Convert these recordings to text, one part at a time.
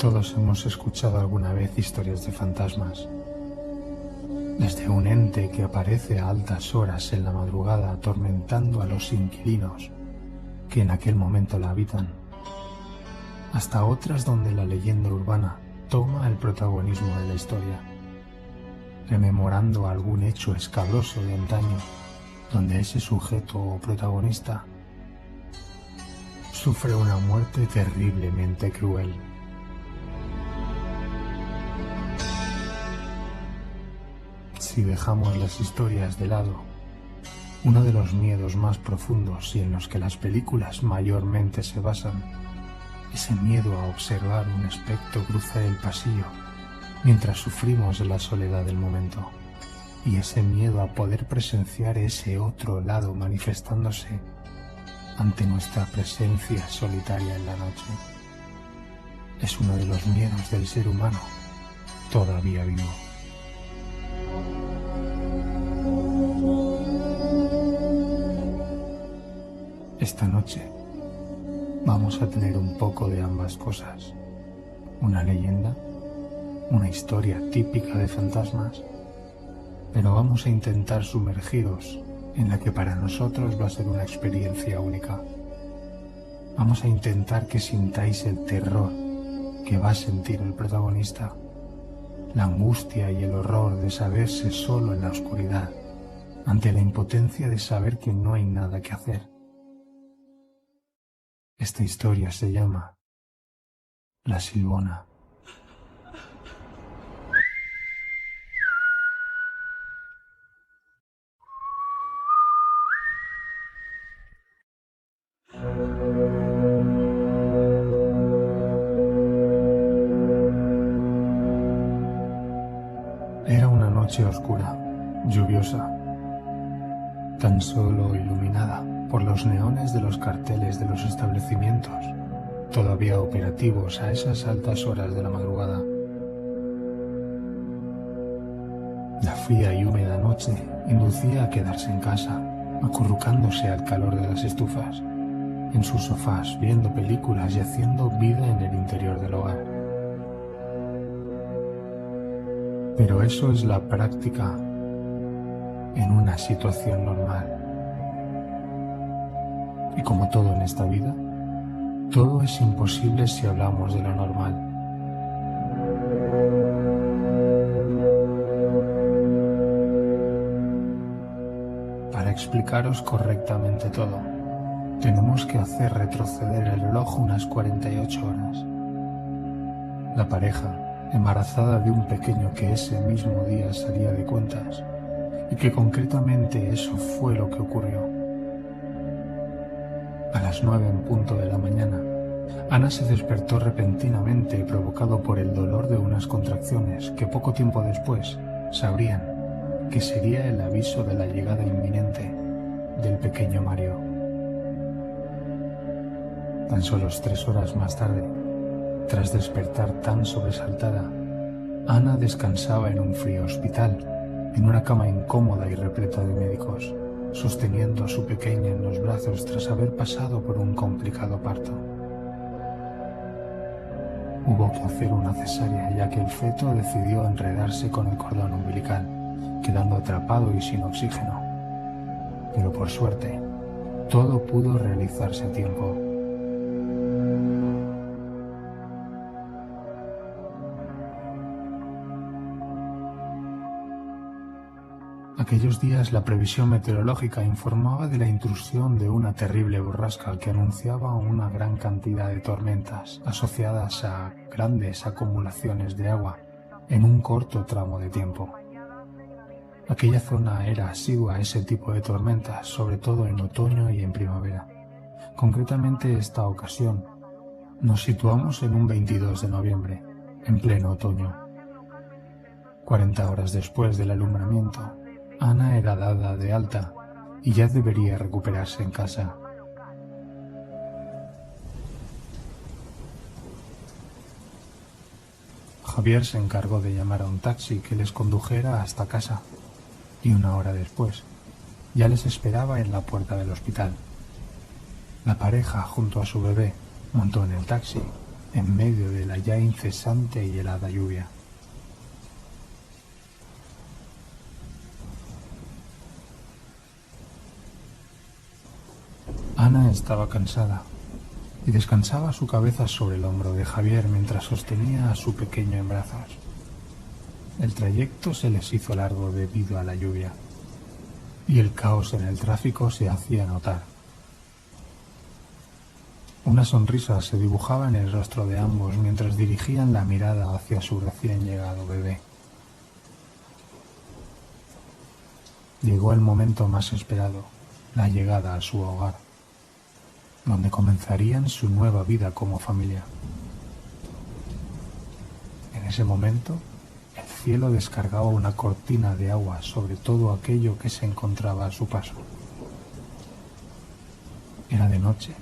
Todos hemos escuchado alguna vez historias de fantasmas, desde un ente que aparece a altas horas en la madrugada atormentando a los inquilinos que en aquel momento la habitan, hasta otras donde la leyenda urbana toma el protagonismo de la historia, rememorando algún hecho escabroso de antaño, donde ese sujeto o protagonista sufre una muerte terriblemente cruel. Si dejamos las historias de lado, uno de los miedos más profundos y en los que las películas mayormente se basan es el miedo a observar un espectro cruzar el pasillo mientras sufrimos la soledad del momento, y ese miedo a poder presenciar ese otro lado manifestándose ante nuestra presencia solitaria en la noche. Es uno de los miedos del ser humano todavía vivo. Esta noche vamos a tener un poco de ambas cosas, una leyenda, una historia típica de fantasmas, pero vamos a intentar sumergiros en la que para nosotros va a ser una experiencia única. Vamos a intentar que sintáis el terror que va a sentir el protagonista, la angustia y el horror de saberse solo en la oscuridad, ante la impotencia de saber que no hay nada que hacer. Esta historia se llama La Silbona. Era una noche oscura, lluviosa, tan solo iluminada por los neones de los carteles de los establecimientos, todavía operativos a esas altas horas de la madrugada. La fría y húmeda noche inducía a quedarse en casa, acurrucándose al calor de las estufas, en sus sofás, viendo películas y haciendo vida en el interior del hogar. Pero eso es la práctica en una situación normal. Y como todo en esta vida, todo es imposible si hablamos de lo normal. Para explicaros correctamente todo, tenemos que hacer retroceder el reloj unas 48 horas. La pareja, embarazada de un pequeño que ese mismo día salía de cuentas, y que concretamente eso fue lo que ocurrió. A las 9 en punto de la mañana, Ana se despertó repentinamente provocado por el dolor de unas contracciones que poco tiempo después sabrían que sería el aviso de la llegada inminente del pequeño Mario. Tan solo 3 horas más tarde, tras despertar tan sobresaltada, Ana descansaba en un frío hospital, en una cama incómoda y repleta de médicos, sosteniendo a su pequeña en los brazos tras haber pasado por un complicado parto. Hubo que hacer una cesárea ya que el feto decidió enredarse con el cordón umbilical, quedando atrapado y sin oxígeno. Pero por suerte, todo pudo realizarse a tiempo. Aquellos días la previsión meteorológica informaba de la intrusión de una terrible borrasca que anunciaba una gran cantidad de tormentas asociadas a grandes acumulaciones de agua en un corto tramo de tiempo. Aquella zona era asidua a ese tipo de tormentas, sobre todo en otoño y en primavera. Concretamente esta ocasión nos situamos en un 22 de noviembre, en pleno otoño. 40 horas después del alumbramiento, Ana era dada de alta y ya debería recuperarse en casa. Javier se encargó de llamar a un taxi que les condujera hasta casa y 1 hora después ya les esperaba en la puerta del hospital. La pareja, junto a su bebé, montó en el taxi en medio de la ya incesante y helada lluvia. Ana estaba cansada y descansaba su cabeza sobre el hombro de Javier mientras sostenía a su pequeño en brazos. El trayecto se les hizo largo debido a la lluvia y el caos en el tráfico se hacía notar. Una sonrisa se dibujaba en el rostro de ambos mientras dirigían la mirada hacia su recién llegado bebé. Llegó el momento más esperado, la llegada a su hogar, donde comenzarían su nueva vida como familia. En ese momento, el cielo descargaba una cortina de agua sobre todo aquello que se encontraba a su paso. Era de noche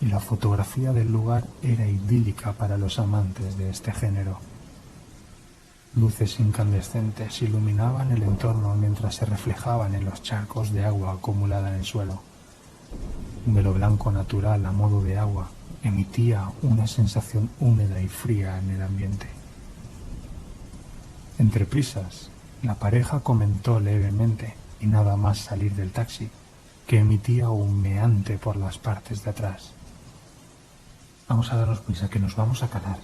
y la fotografía del lugar era idílica para los amantes de este género. Luces incandescentes iluminaban el entorno mientras se reflejaban en los charcos de agua acumulada en el suelo. Un velo blanco natural a modo de agua emitía una sensación húmeda y fría en el ambiente. Entre prisas, la pareja comentó levemente, y nada más salir del taxi, que emitía humeante por las partes de atrás. Vamos a darnos prisa, que nos vamos a calar.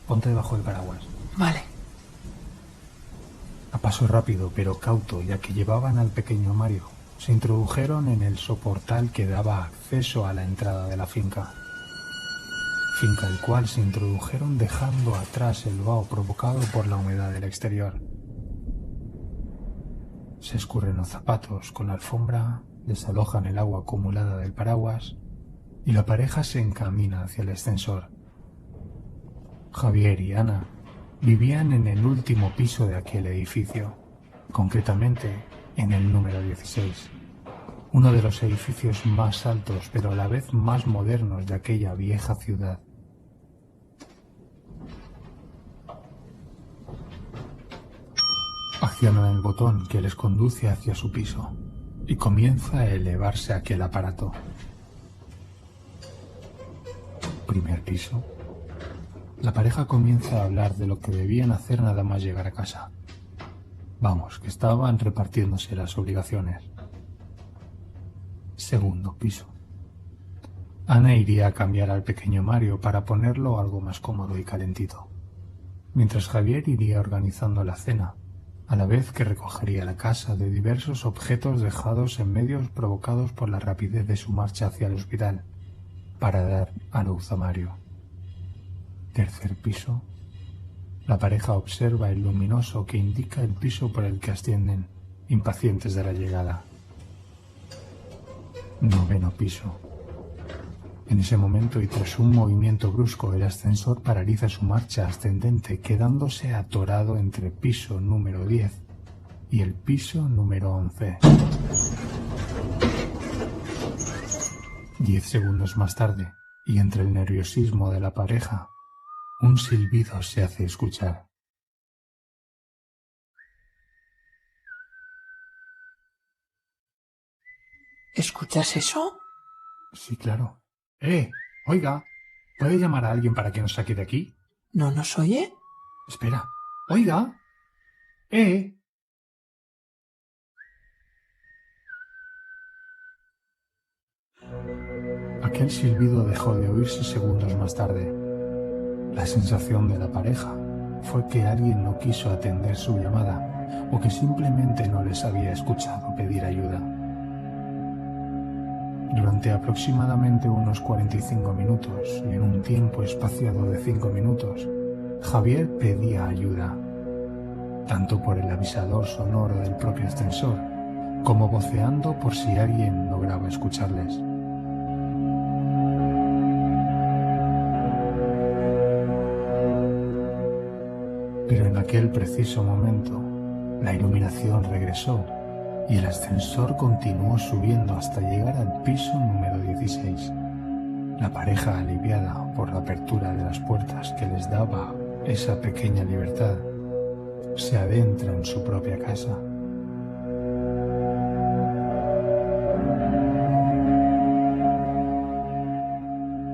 Ponte debajo del paraguas. Vale. A paso rápido pero cauto, ya que llevaban al pequeño Mario, se introdujeron en el soportal que daba acceso a la entrada de la finca al cual se introdujeron dejando atrás el vaho provocado por la humedad del exterior. Se escurren los zapatos con la alfombra, desalojan el agua acumulada del paraguas y la pareja se encamina hacia el ascensor. Javier y Ana vivían en el último piso de aquel edificio, concretamente en el número 16, uno de los edificios más altos pero a la vez más modernos de aquella vieja ciudad. Accionan el botón que les conduce hacia su piso y comienza a elevarse aquel aparato. Primer piso. La pareja comienza a hablar de lo que debían hacer nada más llegar a casa. Vamos, que estaban repartiéndose las obligaciones. Segundo piso. Ana iría a cambiar al pequeño Mario para ponerlo algo más cómodo y calentito, mientras Javier iría organizando la cena, a la vez que recogería la casa de diversos objetos dejados en medios provocados por la rapidez de su marcha hacia el hospital, para dar a luz a Mario. Tercer piso. La pareja observa el luminoso que indica el piso por el que ascienden, impacientes de la llegada. Noveno piso. En ese momento y tras un movimiento brusco, el ascensor paraliza su marcha ascendente, quedándose atorado entre piso número 10 y el piso número 11. 10 segundos más tarde, y entre el nerviosismo de la pareja, un silbido se hace escuchar. ¿Escuchas eso? Sí, claro. Oiga, ¿puede llamar a alguien para que nos saque de aquí? ¿No nos oye? Espera. Oiga. Aquel silbido dejó de oírse segundos más tarde. La sensación de la pareja fue que alguien no quiso atender su llamada o que simplemente no les había escuchado pedir ayuda. Durante aproximadamente unos 45 minutos y en un tiempo espaciado de 5 minutos, Javier pedía ayuda, tanto por el avisador sonoro del propio ascensor, como voceando por si alguien lograba escucharles. Pero en aquel preciso momento, la iluminación regresó y el ascensor continuó subiendo hasta llegar al piso número 16. La pareja, aliviada por la apertura de las puertas que les daba esa pequeña libertad, se adentra en su propia casa.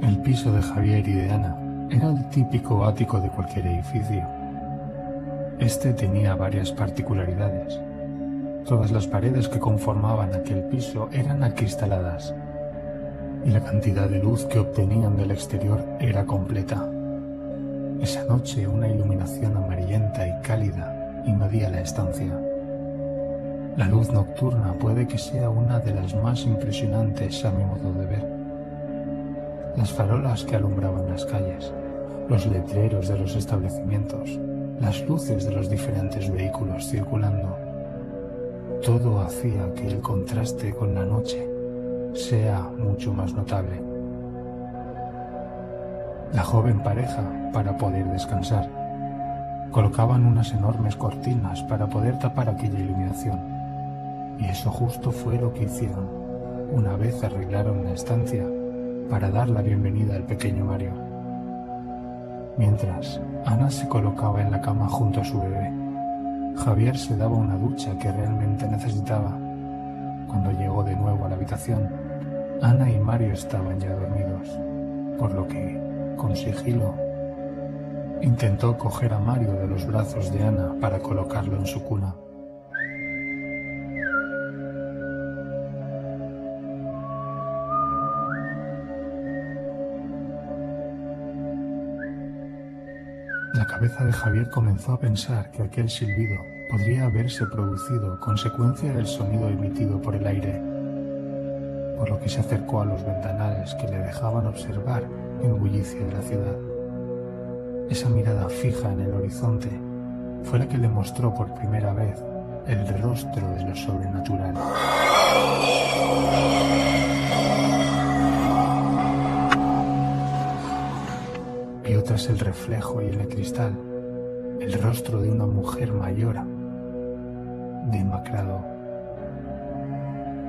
El piso de Javier y de Ana Era el típico ático de cualquier edificio. Este tenía varias particularidades. Todas las paredes que conformaban aquel piso eran acristaladas, y la cantidad de luz que obtenían del exterior era completa. Esa noche una iluminación amarillenta y cálida invadía la estancia. La luz nocturna puede que sea una de las más impresionantes a mi modo de ver. Las farolas que alumbraban las calles, los letreros de los establecimientos, las luces de los diferentes vehículos circulando, todo hacía que el contraste con la noche sea mucho más notable. La joven pareja, para poder descansar, colocaban unas enormes cortinas para poder tapar aquella iluminación, y eso justo fue lo que hicieron una vez arreglaron la estancia para dar la bienvenida al pequeño Mario. Mientras, Ana se colocaba en la cama junto a su bebé. Javier se daba una ducha que realmente necesitaba. Cuando llegó de nuevo a la habitación, Ana y Mario estaban ya dormidos, por lo que, con sigilo, intentó coger a Mario de los brazos de Ana para colocarlo en su cuna. La cabeza de Javier comenzó a pensar que aquel silbido podría haberse producido consecuencia del sonido emitido por el aire, por lo que se acercó a los ventanales que le dejaban observar el bullicio de la ciudad. Esa mirada fija en el horizonte fue la que le mostró por primera vez el rostro de lo sobrenatural. Vio tras el reflejo y en el cristal el rostro de una mujer mayor, demacrado,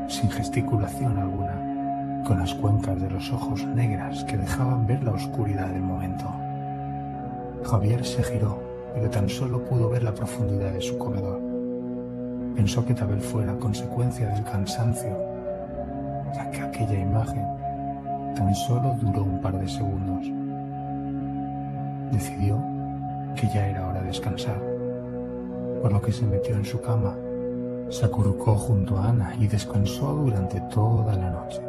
sin gesticulación alguna, con las cuencas de los ojos negras que dejaban ver la oscuridad del momento. Javier se giró, pero tan solo pudo ver la profundidad de su comedor. Pensó que tal vez fuera consecuencia del cansancio, ya que aquella imagen tan solo duró un par de segundos. Decidió que ya era hora de descansar, por lo que se metió en su cama, se acurrucó junto a Ana y descansó durante toda la noche.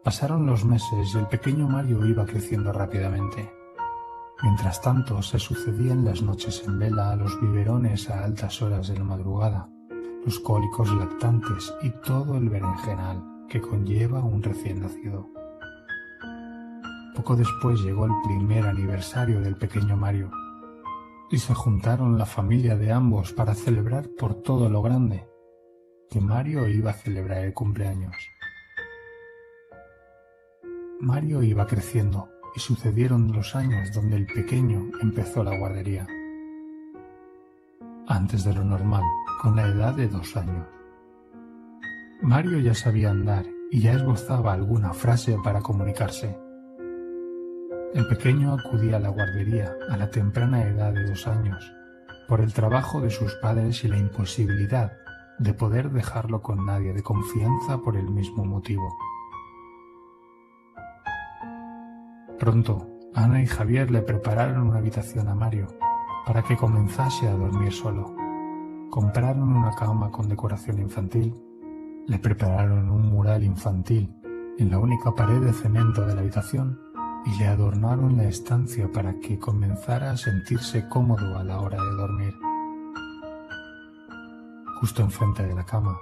Pasaron los meses y el pequeño Mario iba creciendo rápidamente. Mientras tanto, se sucedían las noches en vela, los biberones a altas horas de la madrugada, los cólicos lactantes y todo el berenjenal que conlleva un recién nacido. Poco después llegó el primer aniversario del pequeño Mario y se juntaron la familia de ambos para celebrar por todo lo grande que Mario iba a celebrar el cumpleaños. Mario iba creciendo y sucedieron los años donde el pequeño empezó la guardería. Antes de lo normal, con la edad de 2 años. Mario ya sabía andar y ya esbozaba alguna frase para comunicarse. El pequeño acudía a la guardería a la temprana edad de 2 años, por el trabajo de sus padres y la imposibilidad de poder dejarlo con nadie de confianza por el mismo motivo. Pronto, Ana y Javier le prepararon una habitación a Mario para que comenzase a dormir solo. Compraron una cama con decoración infantil, le prepararon un mural infantil en la única pared de cemento de la habitación y le adornaron la estancia para que comenzara a sentirse cómodo a la hora de dormir. Justo enfrente de la cama,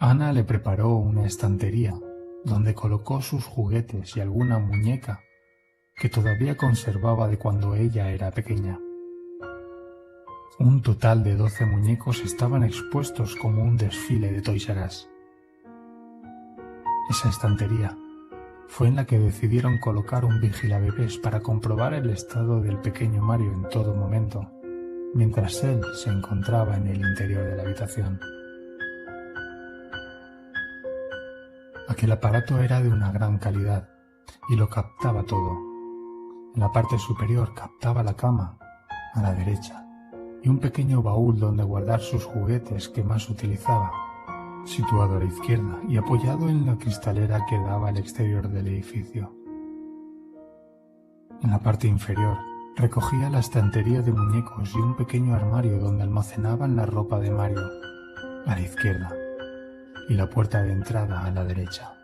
Ana le preparó una estantería donde colocó sus juguetes y alguna muñeca que todavía conservaba de cuando ella era pequeña. Un total de 12 muñecos estaban expuestos como un desfile de Toys R Us. Esa estantería fue en la que decidieron colocar un vigilabebés para comprobar el estado del pequeño Mario en todo momento, mientras él se encontraba en el interior de la habitación. Aquel aparato era de una gran calidad y lo captaba todo. En la parte superior captaba la cama, a la derecha, y un pequeño baúl donde guardar sus juguetes que más utilizaba, situado a la izquierda y apoyado en la cristalera que daba al exterior del edificio. En la parte inferior recogía la estantería de muñecos y un pequeño armario donde almacenaban la ropa de Mario, a la izquierda, y la puerta de entrada a la derecha.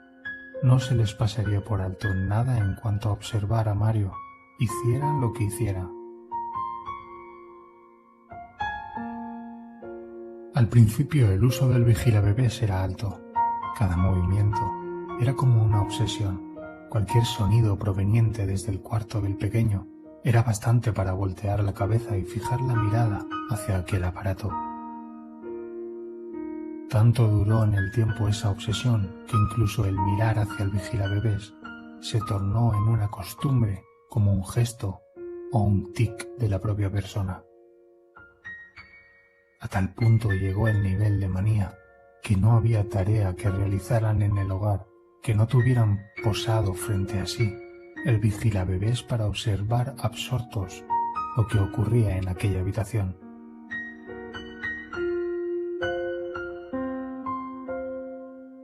No se les pasaría por alto nada en cuanto a observar a Mario, hicieran lo que hiciera. Al principio el uso del vigilabebés era alto. Cada movimiento era como una obsesión. Cualquier sonido proveniente desde el cuarto del pequeño era bastante para voltear la cabeza y fijar la mirada hacia aquel aparato. Tanto duró en el tiempo esa obsesión que incluso el mirar hacia el vigilabebés se tornó en una costumbre, como un gesto o un tic de la propia persona. A tal punto llegó el nivel de manía que no había tarea que realizaran en el hogar que no tuvieran posado frente a sí el vigilabebés para observar absortos lo que ocurría en aquella habitación.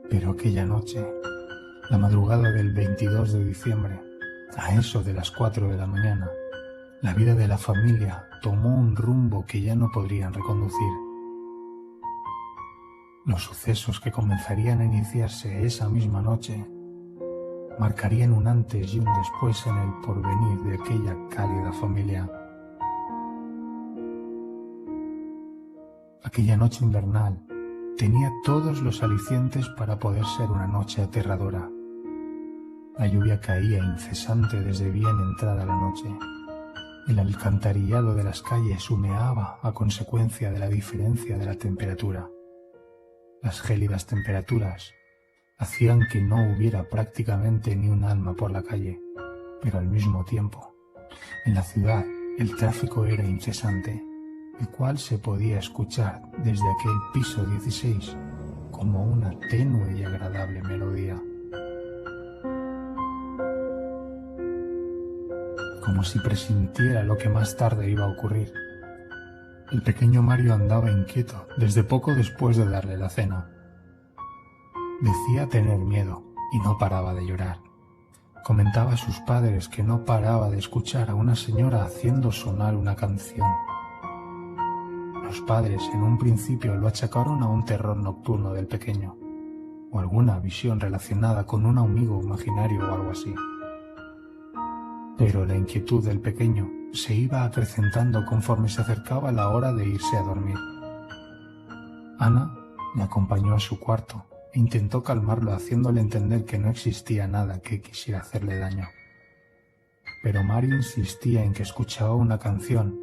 Pero aquella noche, la madrugada del 22 de diciembre, a eso de las 4 de la mañana, la vida de la familia tomó un rumbo que ya no podrían reconducir. Los sucesos que comenzarían a iniciarse esa misma noche marcarían un antes y un después en el porvenir de aquella cálida familia. Aquella noche invernal tenía todos los alicientes para poder ser una noche aterradora. La lluvia caía incesante desde bien entrada la noche. El alcantarillado de las calles humeaba a consecuencia de la diferencia de la temperatura. Las gélidas temperaturas hacían que no hubiera prácticamente ni un alma por la calle, pero al mismo tiempo, en la ciudad el tráfico era incesante, el cual se podía escuchar desde aquel piso 16 como una tenue y agradable melodía. Como si presintiera lo que más tarde iba a ocurrir. El pequeño Mario andaba inquieto desde poco después de darle la cena. Decía tener miedo y no paraba de llorar. Comentaba a sus padres que no paraba de escuchar a una señora haciendo sonar una canción. Los padres en un principio lo achacaron a un terror nocturno del pequeño, o alguna visión relacionada con un amigo imaginario o algo así. Pero la inquietud del pequeño se iba acrecentando conforme se acercaba la hora de irse a dormir. Ana le acompañó a su cuarto e intentó calmarlo haciéndole entender que no existía nada que quisiera hacerle daño. Pero Mario insistía en que escuchaba una canción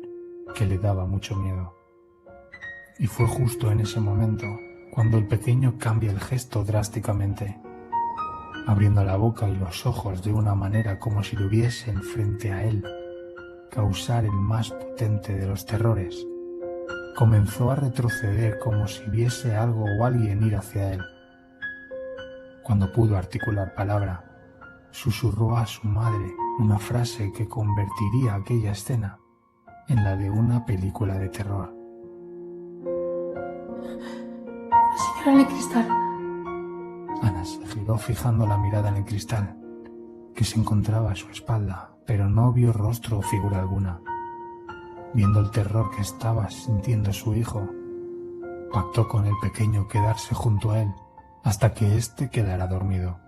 que le daba mucho miedo. Y fue justo en ese momento cuando el pequeño cambia el gesto drásticamente, abriendo la boca y los ojos de una manera como si lo hubiesen frente a él causar el más potente de los terrores. Comenzó a retroceder como si viese algo o alguien ir hacia él. Cuando pudo articular palabra, susurró a su madre una frase que convertiría aquella escena en la de una película de terror. Una señora en el cristal. Ana se giró fijando la mirada en el cristal, que se encontraba a su espalda, pero no vio rostro o figura alguna. Viendo el terror que estaba sintiendo su hijo, pactó con el pequeño quedarse junto a él hasta que éste quedara dormido.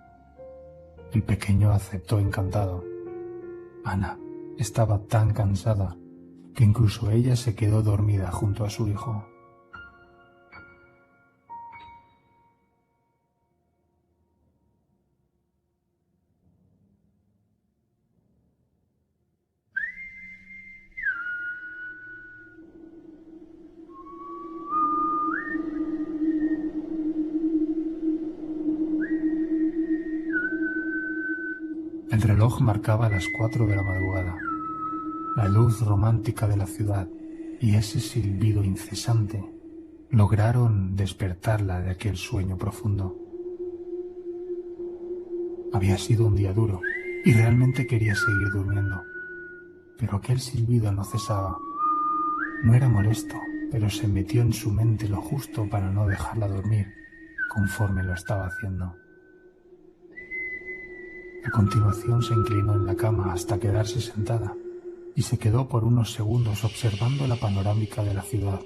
El pequeño aceptó encantado. Ana estaba tan cansada que incluso ella se quedó dormida junto a su hijo. El reloj marcaba las 4 de la madrugada. La luz romántica de la ciudad y ese silbido incesante lograron despertarla de aquel sueño profundo. Había sido un día duro y realmente quería seguir durmiendo, pero aquel silbido no cesaba. No era molesto, pero se metió en su mente lo justo para no dejarla dormir, conforme lo estaba haciendo. A continuación se inclinó en la cama hasta quedarse sentada y se quedó por unos segundos observando la panorámica de la ciudad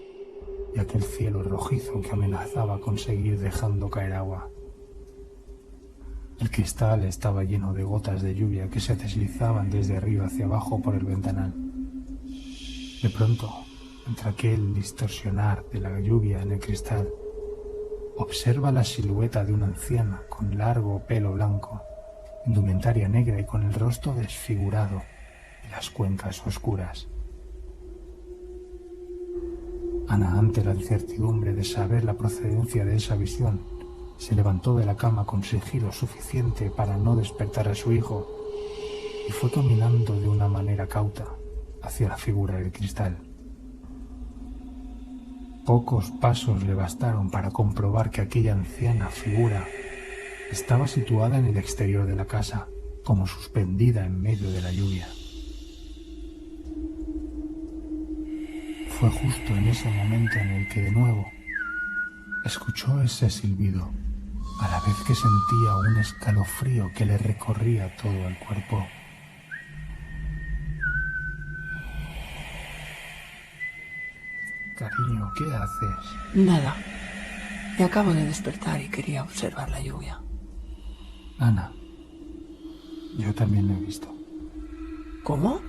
y aquel cielo rojizo que amenazaba con seguir dejando caer agua. El cristal estaba lleno de gotas de lluvia que se deslizaban desde arriba hacia abajo por el ventanal. De pronto, entre aquel distorsionar de la lluvia en el cristal, observa la silueta de una anciana con largo pelo blanco, indumentaria negra y con el rostro desfigurado y las cuencas oscuras. Ana, ante la incertidumbre de saber la procedencia de esa visión, se levantó de la cama con sigilo suficiente para no despertar a su hijo y fue caminando de una manera cauta hacia la figura del cristal. Pocos pasos le bastaron para comprobar que aquella anciana figura estaba situada en el exterior de la casa, como suspendida en medio de la lluvia. Fue justo en ese momento en el que de nuevo escuchó ese silbido, a la vez que sentía un escalofrío que le recorría todo el cuerpo. Cariño, ¿qué haces? Nada. Me acabo de despertar y quería observar la lluvia. Ana, yo también lo he visto. ¿Cómo?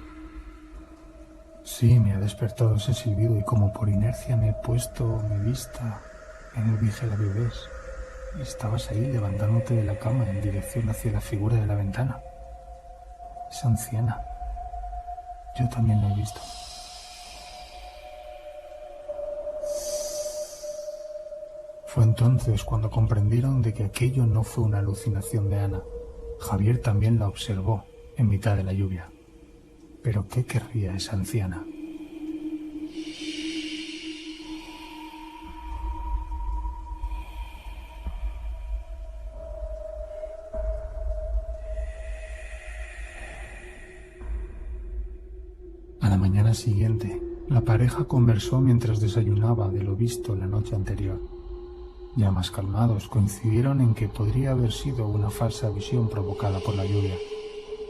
Sí, me ha despertado ese silbido y como por inercia me he puesto mi vista en el vigilabebés. Y estabas ahí levantándote de la cama en dirección hacia la figura de la ventana. Esa anciana. Yo también la he visto. Fue entonces cuando comprendieron de que aquello no fue una alucinación de Ana. Javier también la observó en mitad de la lluvia. ¿Pero qué querría esa anciana? A la mañana siguiente, la pareja conversó mientras desayunaba de lo visto la noche anterior. Ya más calmados, coincidieron en que podría haber sido una falsa visión provocada por la lluvia,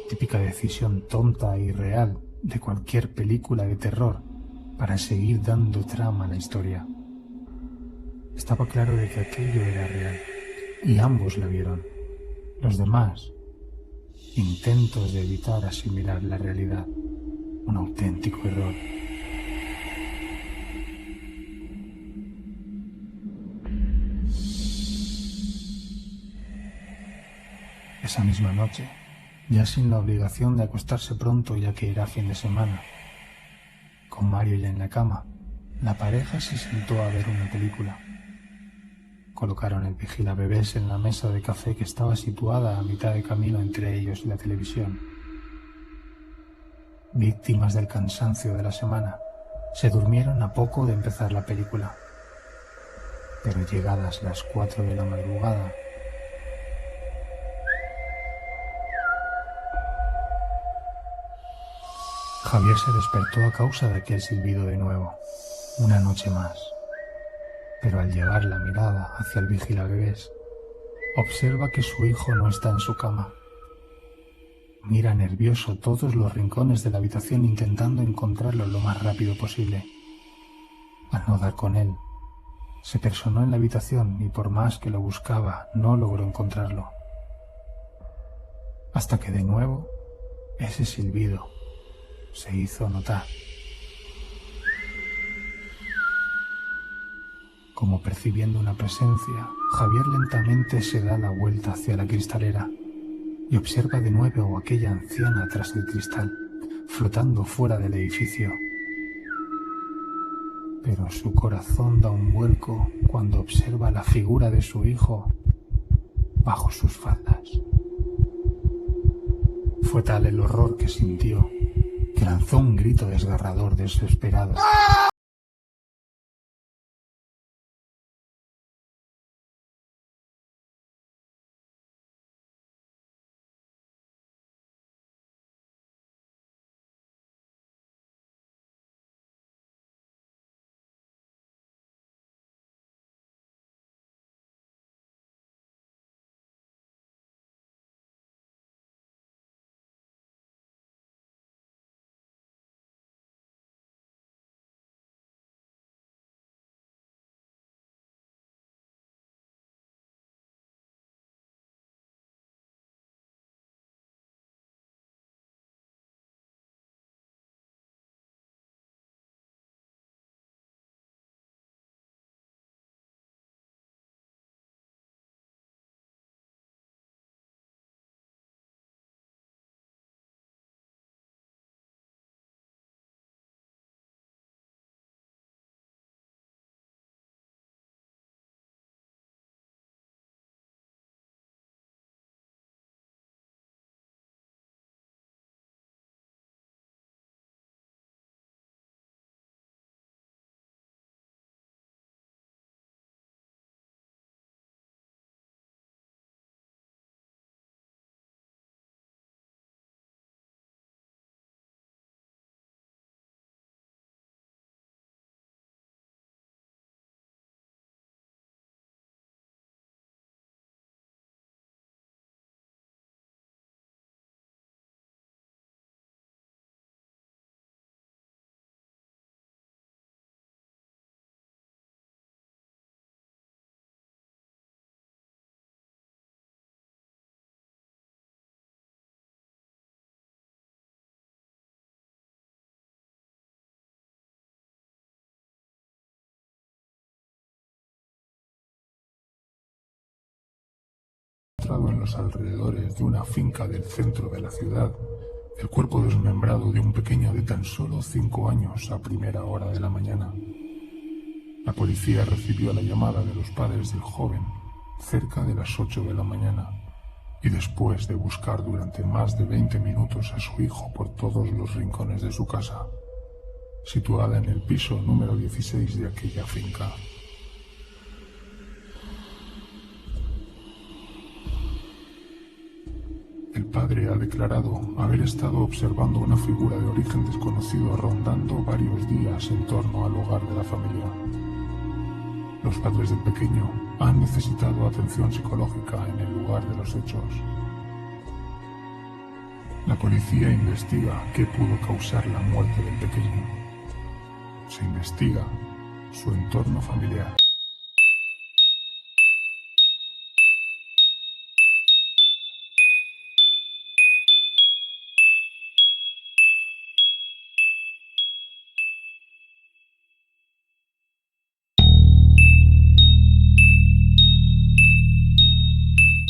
típica decisión tonta e irreal de cualquier película de terror para seguir dando trama a la historia. Estaba claro de que aquello era real, y ambos la vieron. Los demás, intentos de evitar asimilar la realidad, un auténtico error. Esa misma noche, ya sin la obligación de acostarse pronto ya que era fin de semana, con Mario en la cama, la pareja se sentó a ver una película. Colocaron el vigilabebés en la mesa de café que estaba situada a mitad de camino entre ellos y la televisión. Víctimas del cansancio de la semana, se durmieron a poco de empezar la película. Pero llegadas las 4 de la madrugada, Javier se despertó a causa de aquel silbido de nuevo, una noche más. Pero al llevar la mirada hacia el vigilabebés, observa que su hijo no está en su cama. Mira nervioso todos los rincones de la habitación intentando encontrarlo lo más rápido posible. Al no dar con él, se personó en la habitación y por más que lo buscaba, no logró encontrarlo. Hasta que de nuevo, ese silbido se hizo notar. Como percibiendo una presencia, Javier lentamente se da la vuelta hacia la cristalera y observa de nuevo a aquella anciana tras el cristal, flotando fuera del edificio. Pero su corazón da un vuelco cuando observa la figura de su hijo bajo sus faldas. Fue tal el horror que sintió que lanzó un grito desgarrador desesperado. encontrado en los alrededores de una finca del centro de la ciudad el cuerpo desmembrado de un pequeño de tan solo 5 años a primera hora de la mañana. La policía recibió la llamada de los padres del joven cerca de las 8 de la mañana y después de buscar durante más de 20 minutos a su hijo por todos los rincones de su casa, situada en el piso número 16 de aquella finca. El padre ha declarado haber estado observando una figura de origen desconocido rondando varios días en torno al hogar de la familia. Los padres del pequeño han necesitado atención psicológica en el lugar de los hechos. La policía investiga qué pudo causar la muerte del pequeño. Se investiga su entorno familiar.